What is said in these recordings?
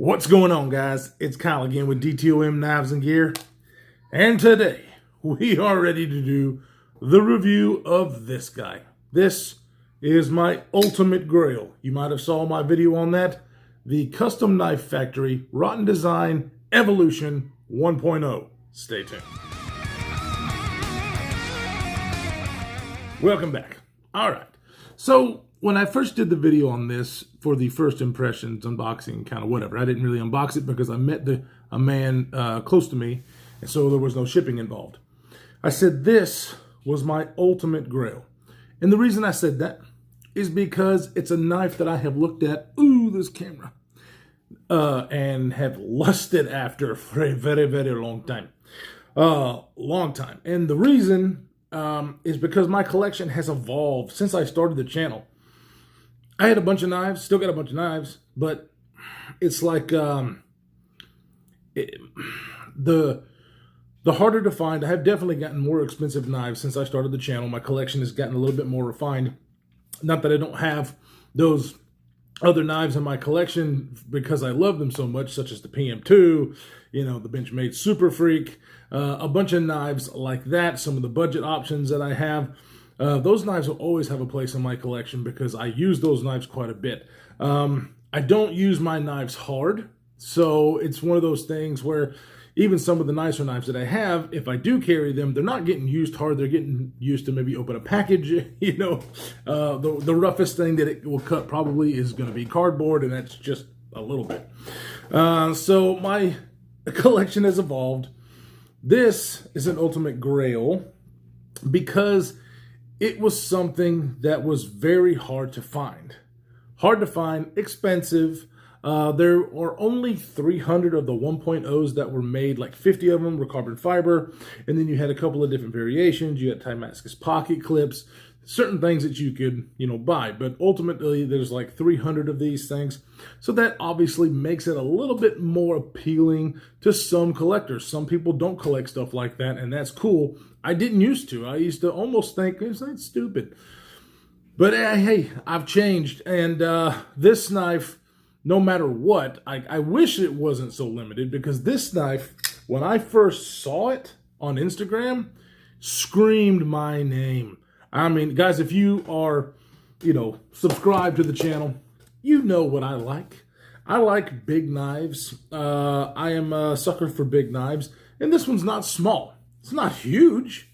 What's going on, guys? It's Kyle again with DTOM Knives and Gear, and today we are ready to do the review of this guy. This is my ultimate grail. You might have saw my video on that. The Custom Knife Factory Rotten Design Evolution 1.0. Stay tuned. Welcome back. All right. So when I first did the video on this for the first impressions, unboxing, kind of whatever, I didn't really unbox it because I met a man close to me, and so there was no shipping involved. I said this was my ultimate grail. And the reason I said that is because it's a knife that I have looked at, this camera, and have lusted after for a very, very long time. And the reason is because my collection has evolved since I started the channel. I had a bunch of knives, still got a bunch of knives, but it's like the harder to find. I have definitely gotten more expensive knives since I started the channel. My collection has gotten a little bit more refined. Not that I don't have those other knives in my collection because I love them so much, such as the PM2, the Benchmade Super Freak, a bunch of knives like that, some of the budget options that I have. Those knives will always have a place in my collection because I use those knives quite a bit. I don't use my knives hard, so it's one of those things where even some of the nicer knives that I have, if I do carry them, they're not getting used hard. They're getting used to maybe open a package. The roughest thing that it will cut probably is going to be cardboard, and that's just a little bit. So my collection has evolved. This is an ultimate grail because it was something that was very hard to find. Expensive. There are only 300 of the 1.0s that were made, like 50 of them were carbon fiber, and then you had a couple of different variations. You had Damascus pocket clips, certain things that you could, buy, but ultimately there's like 300 of these things. So that obviously makes it a little bit more appealing to some collectors. Some people don't collect stuff like that, and that's cool. I didn't used to. I used to almost think, that's stupid. But hey, I've changed, and this knife, no matter what, I wish it wasn't so limited, because this knife, when I first saw it on Instagram, screamed my name. I mean, guys, if you are, subscribed to the channel, you know what I like. I like big knives. I am a sucker for big knives, and this one's not small. It's not huge.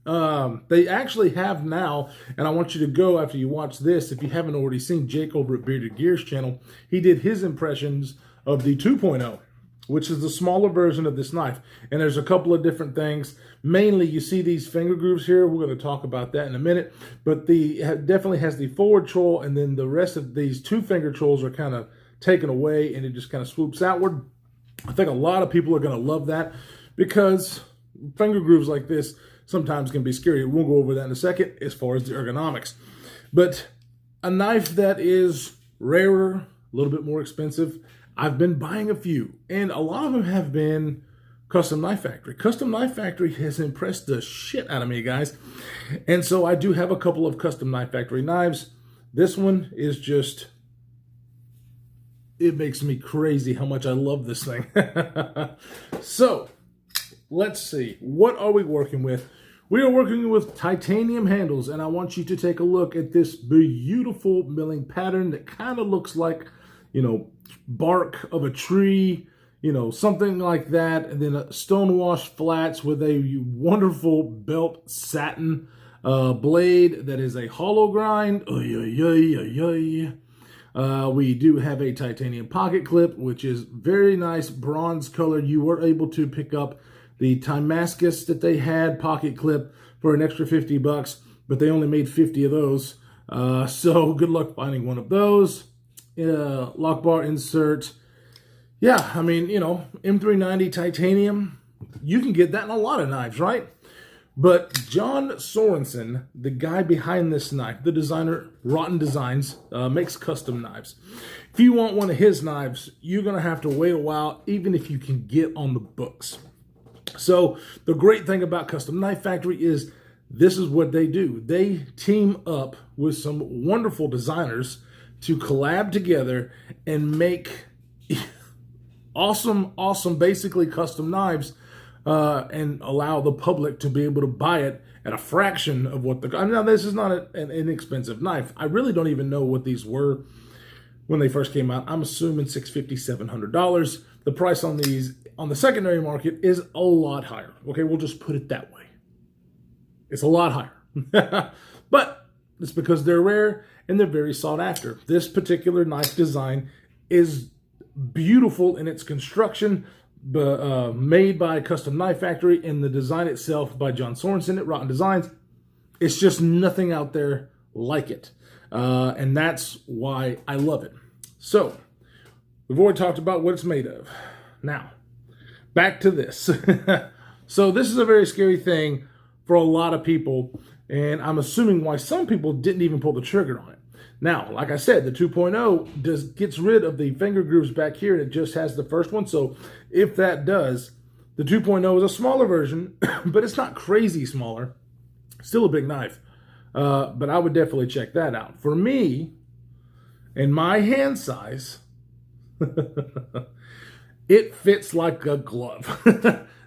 They actually have now, and I want you to go after you watch this, if you haven't already seen Jake over at Bearded Gear's channel, he did his impressions of the 2.0, which is the smaller version of this knife. And there's a couple of different things. Mainly, you see these finger grooves here. We're going to talk about that in a minute. But it definitely has the forward troll, and then the rest of these two finger trolls are kind of taken away, and it just kind of swoops outward. I think a lot of people are going to love that because finger grooves like this sometimes can be scary. We'll go over that in a second as far as the ergonomics. But a knife that is rarer, a little bit more expensive, I've been buying a few, and a lot of them have been Custom Knife Factory. Custom Knife Factory has impressed the shit out of me, guys. And so I do have a couple of Custom Knife Factory knives. This one is just, it makes me crazy how much I love this thing. So, let's see. What are we working with? We are working with titanium handles, and I want you to take a look at this beautiful milling pattern that kind of looks like, bark of a tree, something like that. And then a stonewashed flats with a wonderful belt satin blade that is a hollow grind. We do have a titanium pocket clip, which is very nice bronze color. You were able to pick up the Damascus that they had pocket clip for an extra $50, but they only made 50 of those. So good luck finding one of those. Lock bar insert. Yeah, I mean, M390 titanium, you can get that in a lot of knives, right? But John Sorensen, the guy behind this knife, the designer, Rotten Designs, makes custom knives. If you want one of his knives, you're going to have to wait a while, even if you can get on the books. So the great thing about Custom Knife Factory is this is what they do. They team up with some wonderful designers to collab together and make awesome, awesome, basically custom knives, and allow the public to be able to buy it at a fraction of what the... Now, this is not an inexpensive knife. I really don't even know what these were when they first came out. I'm assuming $650, $700. The price on these on the secondary market is a lot higher. Okay, we'll just put it that way. It's a lot higher. But it's because they're rare and they're very sought after. This particular knife design is beautiful in its construction, made by a custom knife factory, and the design itself by John Sorensen at Rotten Designs. It's just nothing out there like it. And that's why I love it. So, we've already talked about what it's made of. Now, back to this. So this is a very scary thing for a lot of people, and I'm assuming why some people didn't even pull the trigger on it. Now, like I said, the 2.0 gets rid of the finger grooves back here, and it just has the first one. So if that does, the 2.0 is a smaller version, but it's not crazy smaller. Still a big knife. But I would definitely check that out. For me, and my hand size, it fits like a glove.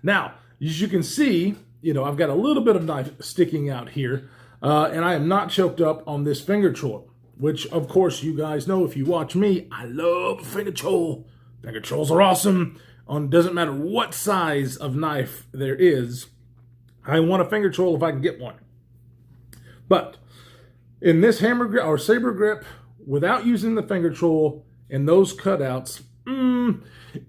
Now, as you can see, I've got a little bit of knife sticking out here, and I am not choked up on this finger choil, which, of course, you guys know if you watch me, I love finger choil. Finger choils are awesome. Doesn't matter what size of knife there is, I want a finger choil if I can get one. But in this hammer grip or saber grip, without using the finger choil and those cutouts,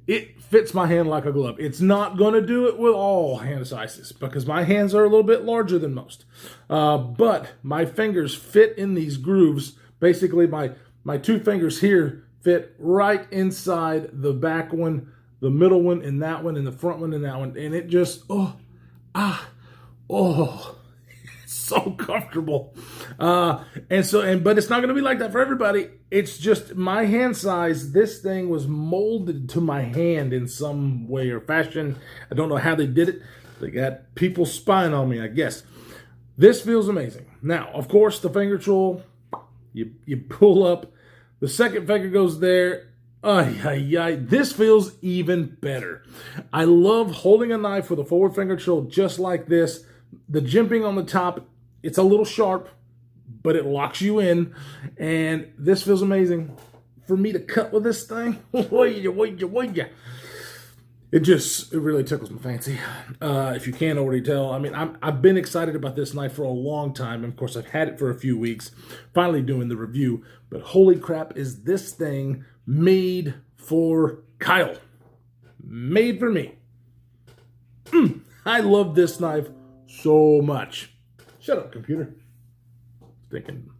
it fits my hand like a glove. It's not going to do it with all hand sizes because my hands are a little bit larger than most. But my fingers fit in these grooves. Basically, my two fingers here fit right inside the back one, the middle one, and that one, and the front one, and that one. And it just, it's so comfortable. But it's not going to be like that for everybody. It's just my hand size. This thing was molded to my hand in some way or fashion. I don't know how they did it. They got people spying on me, I guess. This feels amazing. Now, of course, the finger choil, you pull up. The second finger goes there. This feels even better. I love holding a knife with a forward finger choil just like this. The jimping on the top, it's a little sharp, but it locks you in, and this feels amazing. For me to cut with this thing, it really tickles my fancy. If you can't already tell, I've been excited about this knife for a long time, and of course I've had it for a few weeks, finally doing the review, but holy crap, is this thing made for Kyle. Made for me. I love this knife so much. Shut up, computer. Thinking.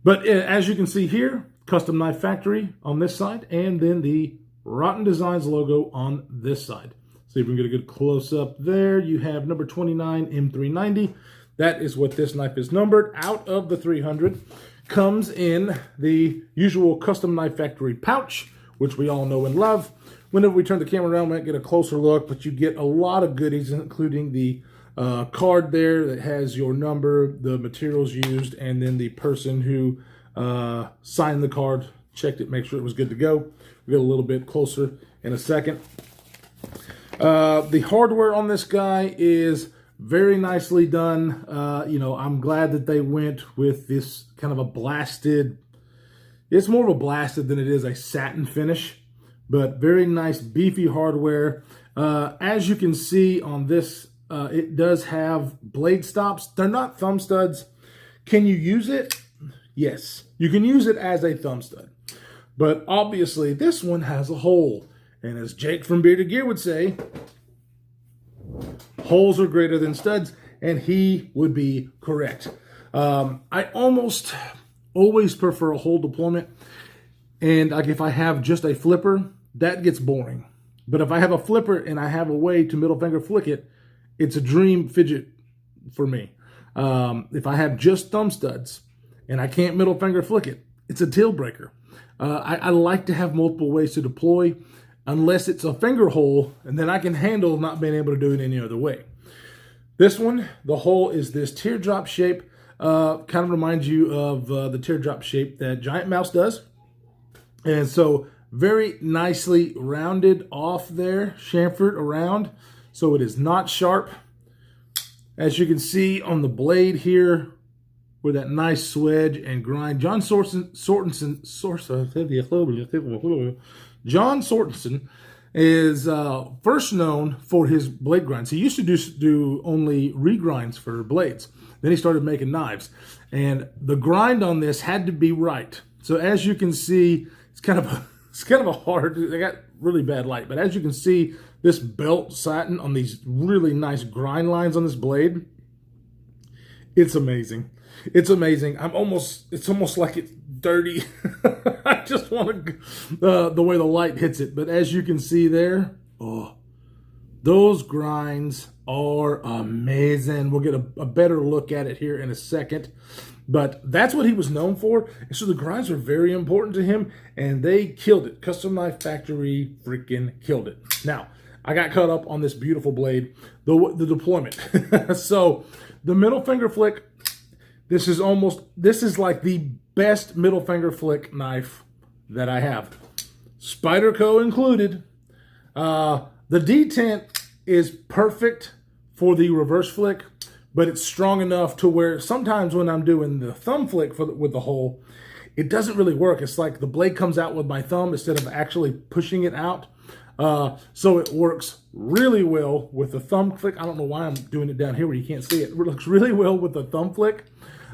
But as you can see here, Custom Knife Factory on this side, and then the Rotten Designs logo on this side. See if we can get a good close-up there. You have number 29 M390. That is what this knife is numbered. Out of the 300 comes in the usual Custom Knife Factory pouch, which we all know and love. Whenever we turn the camera around, we might get a closer look, but you get a lot of goodies, including the card there that has your number, the materials used, and then the person who signed the card, checked it, make sure it was good to go. We'll get a little bit closer in a second. The hardware on this guy is very nicely done. I'm glad that they went with this kind of a blasted, it's more of a blasted than it is a satin finish, but very nice beefy hardware. As you can see on this, it does have blade stops. They're not thumb studs. Can you use it? Yes, you can use it as a thumb stud. But obviously, this one has a hole. And as Jake from Bearded Gear would say, holes are greater than studs, and he would be correct. I almost always prefer a hole deployment. And like if I have just a flipper, that gets boring. But if I have a flipper and I have a way to middle finger flick it, it's a dream fidget for me. If I have just thumb studs and I can't middle finger flick it, it's a deal breaker. I like to have multiple ways to deploy, unless it's a finger hole, and then I can handle not being able to do it any other way. This one, the hole is this teardrop shape. Kind of reminds you of the teardrop shape that Giant Mouse does. And so very nicely rounded off there, chamfered around, so it is not sharp. As you can see on the blade here, with that nice swedge and grind. John Sorensen is first known for his blade grinds. He used to do only regrinds for blades. Then he started making knives. And the grind on this had to be right. So as you can see, it's kind of a hard, they got really bad light. But as you can see, this belt satin on these really nice grind lines on this blade, it's amazing. It's amazing. It's almost like it's dirty. I just want to, the way the light hits it. But as you can see there, oh, those grinds are amazing. We'll get a better look at it here in a second. But that's what he was known for. And so the grinds are very important to him, and they killed it. Custom Knife Factory freaking killed it. Now, I got caught up on this beautiful blade, the deployment. So the middle finger flick, this is like the best middle finger flick knife that I have. Spyderco included. The detent is perfect for the reverse flick, but it's strong enough to where sometimes when I'm doing the thumb flick with the hole, it doesn't really work. It's like the blade comes out with my thumb instead of actually pushing it out. So it works really well with the thumb flick. I don't know why I'm doing it down here where you can't see it. It looks really well with the thumb flick.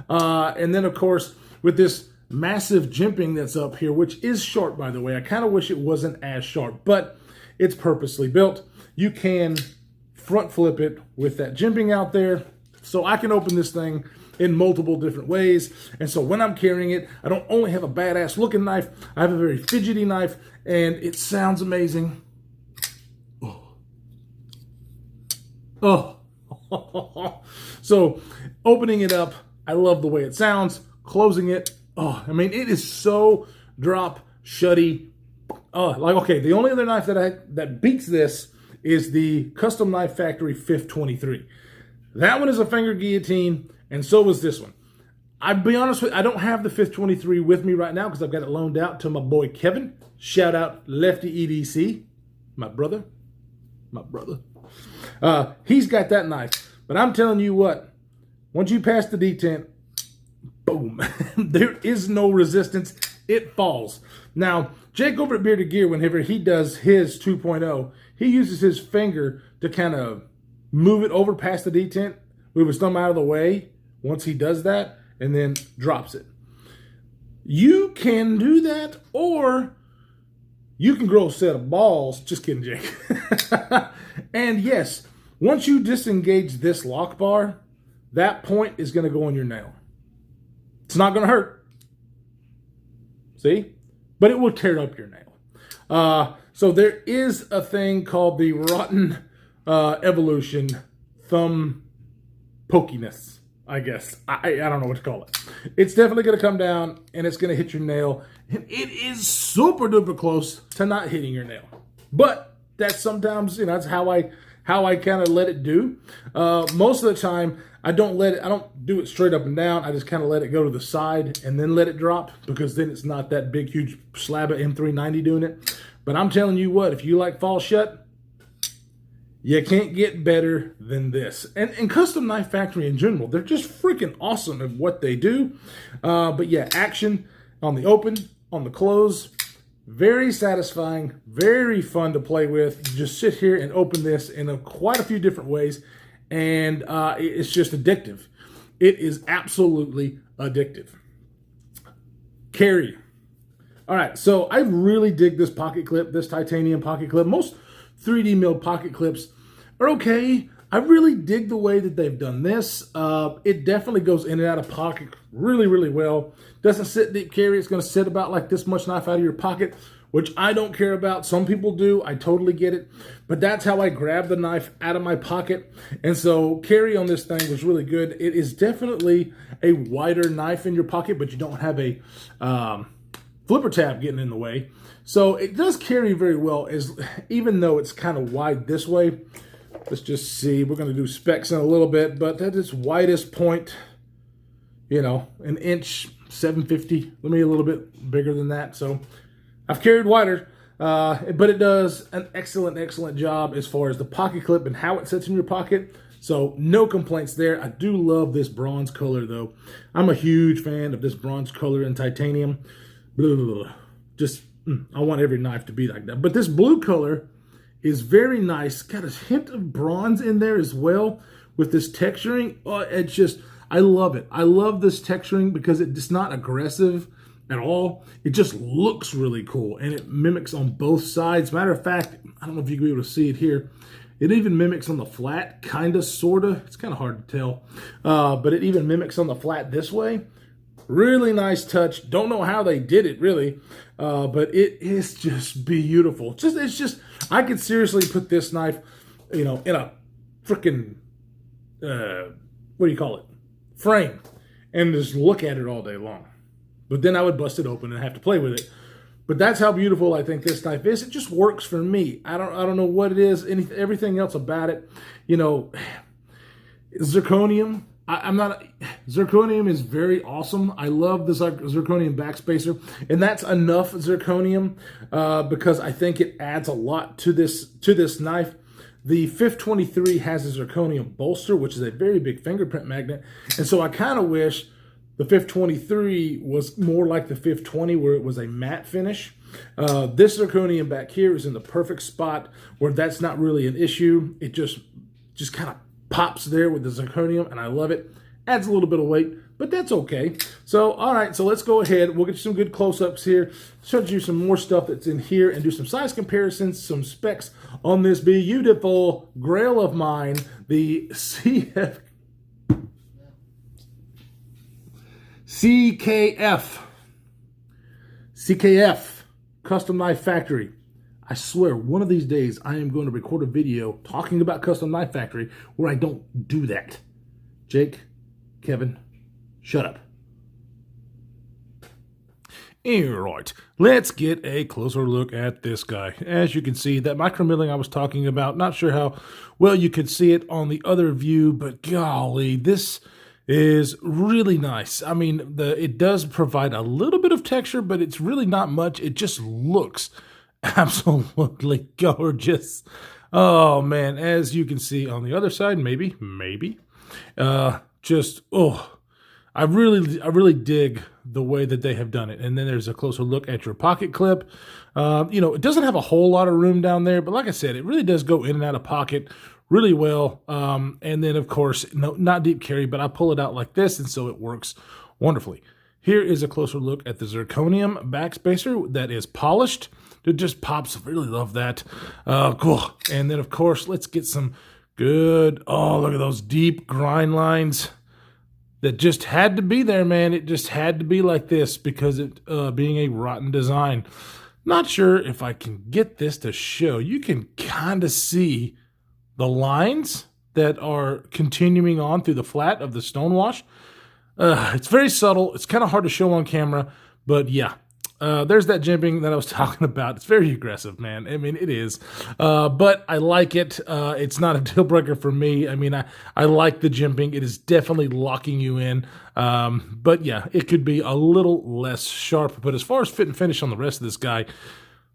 And then, of course, with this massive jimping that's up here, which is sharp, by the way. I kind of wish it wasn't as sharp, but it's purposely built. You can front flip it with that jimping out there. So I can open this thing in multiple different ways. And so when I'm carrying it, I don't only have a badass looking knife, I have a very fidgety knife, and it sounds amazing. Oh. So opening it up, I love the way it sounds. Closing it, oh, I mean, it is so drop shutty. Like, okay, the only other knife that beats this is the Custom Knife Factory 523. That one is a finger guillotine, and so is this one. I'll be honest with you, I don't have the 523 with me right now because I've got it loaned out to my boy Kevin. Shout out Lefty EDC, my brother. He's got that knife. But I'm telling you what, once you pass the detent, boom, there is no resistance. It falls. Now, Jake over at Bearded Gear, whenever he does his 2.0, he uses his finger to kind of move it over past the detent, move his thumb out of the way once he does that, and then drops it. You can do that, or you can grow a set of balls. Just kidding, Jake. And yes, once you disengage this lock bar, that point is going to go on your nail. It's not going to hurt. See? But it will tear up your nail. So there is a thing called the Rotten Evolution thumb pokiness, I guess. I don't know what to call it. It's definitely going to come down and it's going to hit your nail. And it is super duper close to not hitting your nail. But that's sometimes, that's how I kind of let it do. Most of the time, I don't do it straight up and down. I just kind of let it go to the side and then let it drop, because then it's not that big, huge slab of M390 doing it. But I'm telling you what, if you like fall shut, you can't get better than this. And Custom Knife Factory in general, they're just freaking awesome at what they do. But yeah, action on the open, on the close, very satisfying, very fun to play with. You just sit here and open this in quite a few different ways, and it's just addictive. It is absolutely addictive. Carry. All right, so I really dig this pocket clip, this titanium pocket clip. Most 3D milled pocket clips are okay. I really dig the way that they've done this. It definitely goes in and out of pocket really, really well. Doesn't sit deep carry. It's going to sit about like this much knife out of your pocket, which I don't care about. Some people do. I totally get it. But that's how I grab the knife out of my pocket. And so carry on this thing was really good. It is definitely a wider knife in your pocket, but you don't have a flipper tab getting in the way. So it does carry very well, even though it's kind of wide this way. Let's just see. We're going to do specs in a little bit, but at its widest point, an inch, 750. Let me a little bit bigger than that. So I've carried wider. But it does an excellent job as far as the pocket clip and how it sits in your pocket. So no complaints there. I do love this bronze color though. I'm a huge fan of this bronze color in titanium. Blah, blah, blah. Just, I want every knife to be like that. But this blue color is very nice. Got a hint of bronze in there as well with this texturing. Oh, it's just, I love it. I love this texturing because it's not aggressive at all. It just looks really cool, and it mimics on both sides. Matter of fact, I don't know if you can be able to see it here. It even mimics on the flat, kind of, sort of. It's kind of hard to tell, but it even mimics on the flat this way. Really nice touch. Don't know how they did it, really, but it is just beautiful. It's just, I could seriously put this knife, in a freaking, what do you call it, frame, and just look at it all day long. But then I would bust it open and have to play with it. But that's how beautiful I think this knife is. It just works for me. I don't know what it is. Everything else about it, zirconium. Zirconium is very awesome. I love the zirconium backspacer, and that's enough zirconium because I think it adds a lot to this knife. The 523 has a zirconium bolster, which is a very big fingerprint magnet, and so I kind of wish the 523 was more like the 520, where it was a matte finish. This zirconium back here is in the perfect spot where that's not really an issue. It just kind of pops there with the zirconium, and I love it. Adds a little bit of weight, but that's okay. So, all right, so let's go ahead. We'll get you some good close-ups here, show you some more stuff that's in here, and do some size comparisons, some specs on this beautiful grail of mine, the CKF Custom Knife Factory. I swear, one of these days, I am going to record a video talking about Custom Knife Factory where I don't do that. Jake, Kevin, shut up. Alright, let's get a closer look at this guy. As you can see, that micromilling I was talking about, not sure how well you could see it on the other view, but golly, this is really nice. I mean, it does provide a little bit of texture, but it's really not much. It just looks absolutely gorgeous. Oh man, as you can see on the other side, maybe, I really dig the way that they have done it. And then there's a closer look at your pocket clip. It doesn't have a whole lot of room down there, but like I said, it really does go in and out of pocket really well. And then of course, no, not deep carry, but I pull it out like this, and so it works wonderfully. Here is a closer look at the zirconium backspacer that is polished. It just pops. I really love that. Cool. And then of course, let's get some good, look at those deep grind lines that just had to be there, man. It just had to be like this because it being a rotten design. Not sure if I can get this to show. You can kind of see the lines that are continuing on through the flat of the stonewash. It's very subtle. It's kind of hard to show on camera, but yeah. There's that jimping that I was talking about. It's very aggressive, man. I mean, it is. But I like it. It's not a deal breaker for me. I mean, I like the jimping. It is definitely locking you in. But yeah, it could be a little less sharp. But as far as fit and finish on the rest of this guy,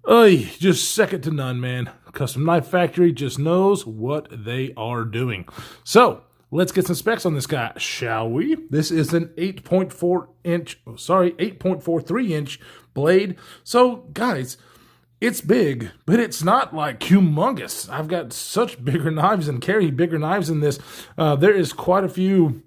just second to none, man. Custom Knife Factory just knows what they are doing. So, let's get some specs on this guy, shall we? This is an 8.43 inch blade. So, guys, it's big, but it's not like humongous. I've got such bigger knives and carry bigger knives than this. There is quite a few,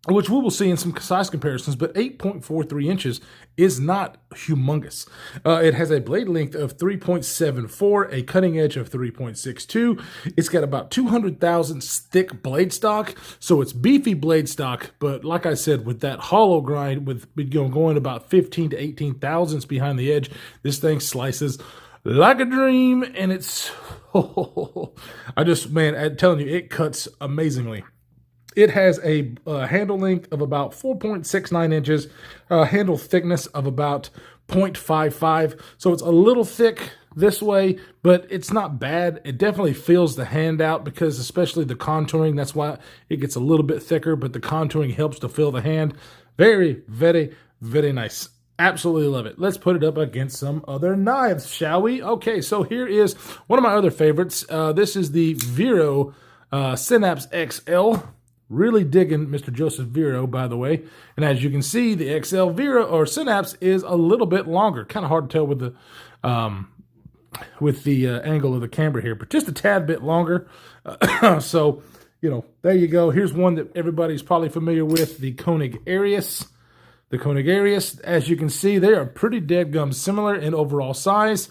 which we will see in some size comparisons, but 8.43 inches is not humongous. It has a blade length of 3.74, a cutting edge of 3.62. It's got about 200 thousandths thick blade stock, so it's beefy blade stock, but like I said, with that hollow grind, with going about 15 to 18 thousandths behind the edge, this thing slices like a dream, and it's, I'm telling you, it cuts amazingly. It has a handle length of about 4.69 inches, handle thickness of about 0.55. So it's a little thick this way, but it's not bad. It definitely feels the hand out because especially the contouring, that's why it gets a little bit thicker, but the contouring helps to fill the hand. Very, very, very nice. Absolutely love it. Let's put it up against some other knives, shall we? Okay, so here is one of my other favorites. This is the Vero Synapse XL. Really digging Mr. Joseph Vero, by the way. And as you can see, the XL Vero or Synapse is a little bit longer. Kind of hard to tell with the angle of the camera here, but just a tad bit longer. So, you know, there you go. Here's one that everybody's probably familiar with, the Koenig Arius. The Koenig Arius, as you can see, they are pretty dead-gum similar in overall size.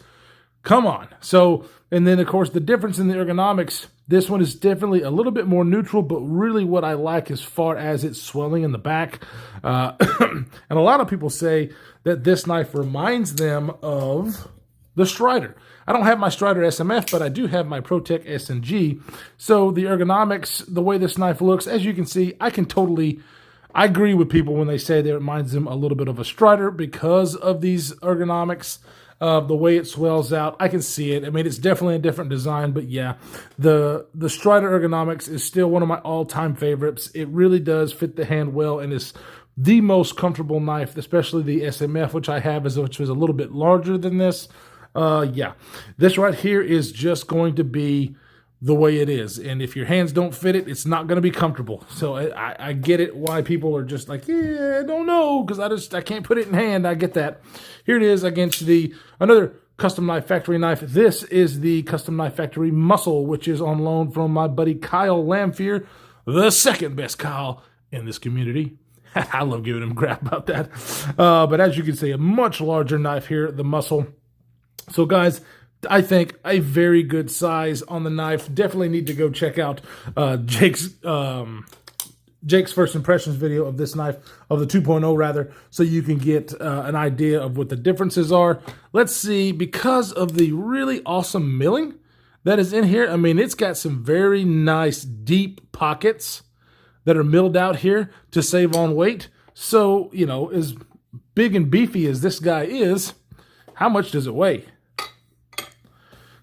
Come on. So, and then, of course, the difference in the ergonomics, this one is definitely a little bit more neutral, but really what I like as far as its swelling in the back. And a lot of people say that this knife reminds them of the Strider. I don't have my Strider SMF, but I do have my ProTech SNG. So the ergonomics, the way this knife looks, as you can see, I agree with people when they say that it reminds them a little bit of a Strider because of these ergonomics, the way it swells out. I can see it. I mean, it's definitely a different design, but yeah, the Strider ergonomics is still one of my all-time favorites. It really does fit the hand well and is the most comfortable knife, especially the SMF, which I have, which is a little bit larger than this. Yeah, this right here is just going to be the way it is, and if your hands don't fit it, it's not going to be comfortable. So I get it why people are just like, yeah, I don't know, because I can't put it in hand. I get that. Here it is against another Custom Knife Factory knife. This is the Custom Knife Factory Muscle, which is on loan from my buddy Kyle Lamphere, the second best Kyle in this community. I love giving him crap about that. But as you can see, a much larger knife here, the Muscle. So guys, I think a very good size on the knife. Definitely need to go check out Jake's first impressions video of this knife, of the 2.0 rather, so you can get an idea of what the differences are. Let's see, because of the really awesome milling that is in here, I mean, it's got some very nice deep pockets that are milled out here to save on weight. So, you know, as big and beefy as this guy is, how much does it weigh?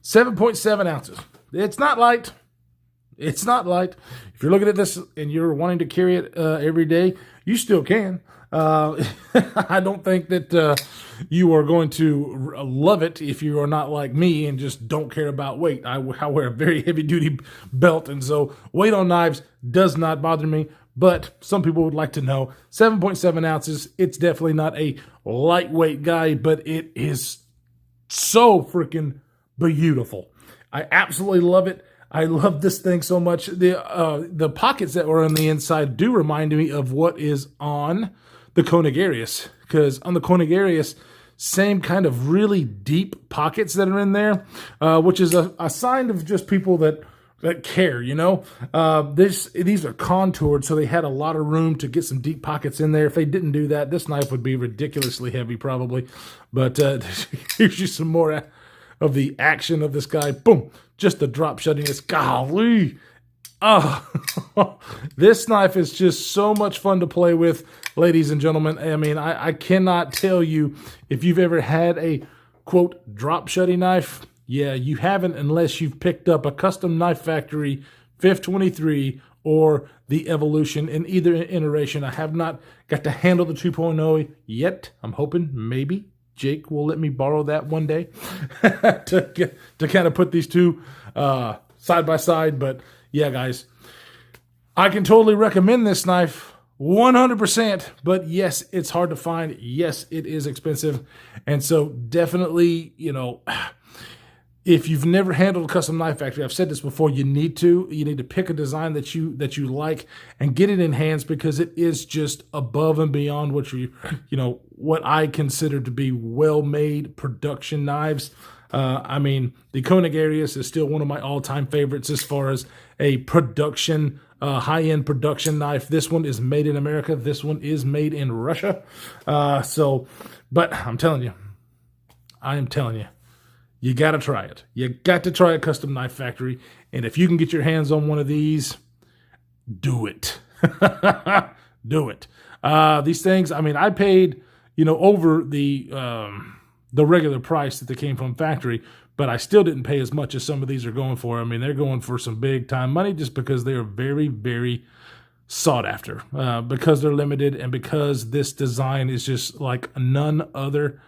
7.7 ounces. It's not light. It's not light. If you're looking at this and you're wanting to carry it every day, you still can. I don't think that you are going to love it if you are not like me and just don't care about weight. I wear a very heavy-duty belt, and so weight on knives does not bother me. But some people would like to know. 7.7 ounces. It's definitely not a lightweight guy, but it is so freaking beautiful. I absolutely love it. I love this thing so much. The pockets that were on the inside do remind me of what is on the Koenig Arius, because on the Koenig Arius, same kind of really deep pockets that are in there, which is a sign of just people that care, you know. These are contoured, so they had a lot of room to get some deep pockets in there. If they didn't do that, this knife would be ridiculously heavy probably. But here's you some more of the action of this guy. Boom. Just the drop shuttiness. Golly. Oh, this knife is just so much fun to play with, ladies and gentlemen. I mean, I cannot tell you if you've ever had a, quote, drop shutty knife. Yeah, you haven't unless you've picked up a Custom Knife Factory 523 or the Evolution in either iteration. I have not got to handle the 2.0 yet. I'm hoping maybe Jake will let me borrow that one day to kind of put these two side by side. But yeah, guys, I can totally recommend this knife 100%. But yes, it's hard to find. Yes, it is expensive. And so definitely, you know, if you've never handled a Custom Knife Factory, I've said this before, you need to pick a design that you like and get it in hands, because it is just above and beyond what I consider to be well-made production knives. I mean, the Koenig Arius is still one of my all-time favorites as far as a production, high-end production knife. This one is made in America. This one is made in Russia. But I am telling you, you got to try it. You got to try a Custom Knife Factory. And if you can get your hands on one of these, do it. Do it. These things, I mean, I paid, over the regular price that they came from factory, but I still didn't pay as much as some of these are going for. I mean, they're going for some big time money just because they are very, very sought after because they're limited and because this design is just like none other.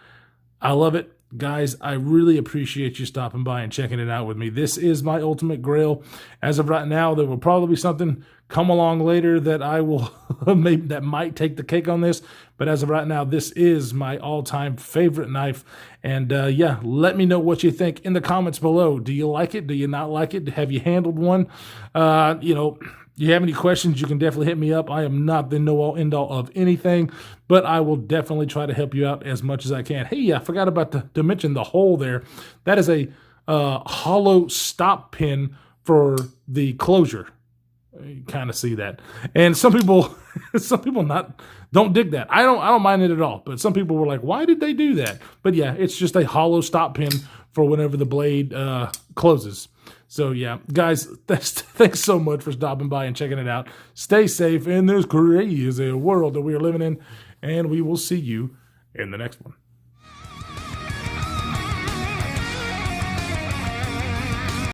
I love it. Guys, I really appreciate you stopping by and checking it out with me. This is my ultimate grail. As of right now, there will probably be something come along later that I will maybe that might take the cake on this. But as of right now, this is my all-time favorite knife. And yeah, let me know what you think in the comments below. Do you like it? Do you not like it? Have you handled one? You know, you have any questions, you can definitely hit me up. I am not the know-all, end-all of anything, but I will definitely try to help you out as much as I can. Hey, I forgot about to mention the hole there. That is a hollow stop pin for the closure. You kind of see that. And some people don't dig that. I don't mind it at all, but some people were like, why did they do that? But yeah, it's just a hollow stop pin for whenever the blade closes. So yeah, guys, thanks so much for stopping by and checking it out. Stay safe in this crazy world that we are living in, and we will see you in the next one.